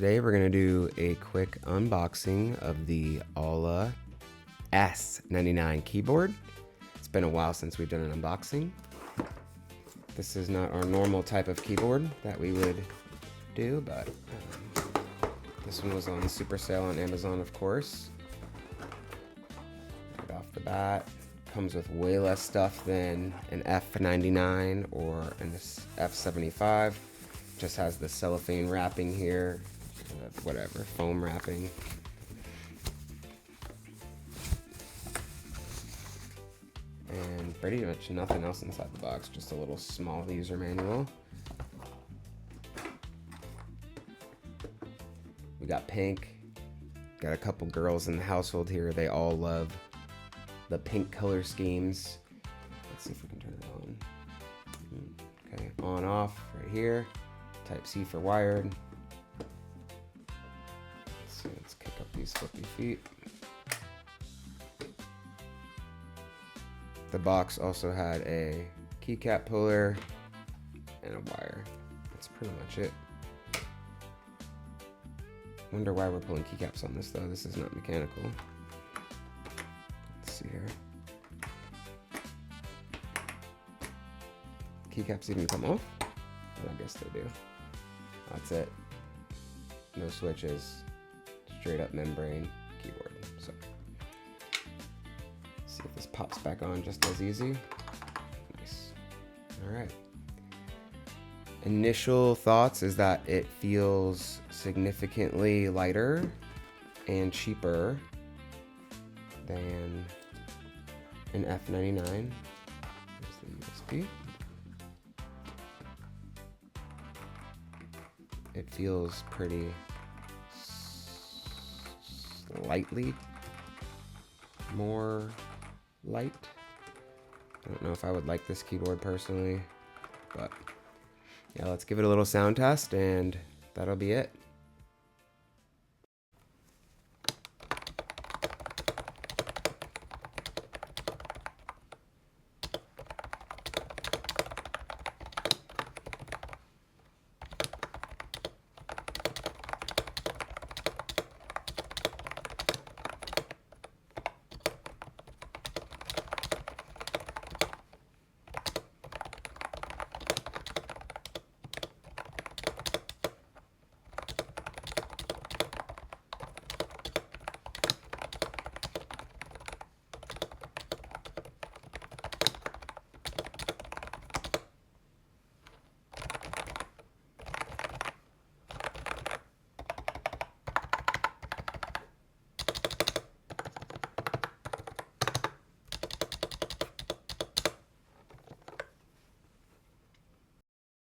Today we're going to do a quick unboxing of the AULA S99 Keyboard. It's been a while since we've done an unboxing. This is not our normal type of keyboard that we would do, but this one was on super sale on Amazon, of course. Right off the bat, comes with way less stuff than an F99 or an F75. Just has the cellophane wrapping here, whatever, foam wrapping. And pretty much nothing else inside the box, just a little small user manual. We got pink, got a couple girls in the household here. They all love the pink color schemes. Let's see if we can turn it on. Okay, on off right here. Type C for wired. Let's kick up these flippy feet. The box also had a keycap puller and a wire. That's pretty much it. Wonder why we're pulling keycaps on this though. This is not mechanical. Let's see here. Keycaps even come off? I guess they do. That's it. No switches. Straight up membrane keyboard. So, see if this pops back on just as easy. Nice. All right. Initial thoughts is that it feels significantly lighter and cheaper than an F99. There's the USB. It feels pretty slightly more light. I don't know if I would like this keyboard personally, but yeah, let's give it a little sound test and that'll be it.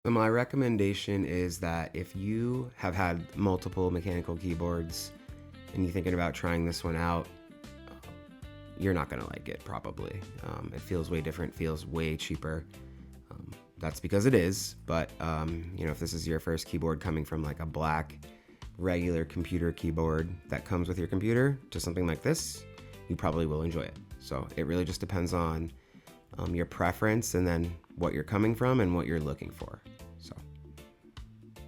So my recommendation is that if you have had multiple mechanical keyboards and you're thinking about trying this one out, you're not gonna like it probably. It feels way different, feels way cheaper. That's because it is, but you know, if this is your first keyboard coming from like a black regular computer keyboard that comes with your computer to something like this, you probably will enjoy it. So it really just depends on your preference and then what you're coming from and what you're looking for. So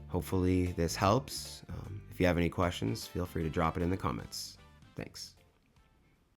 hopefully this helps. If you have any questions, feel free to drop it in the comments. Thanks.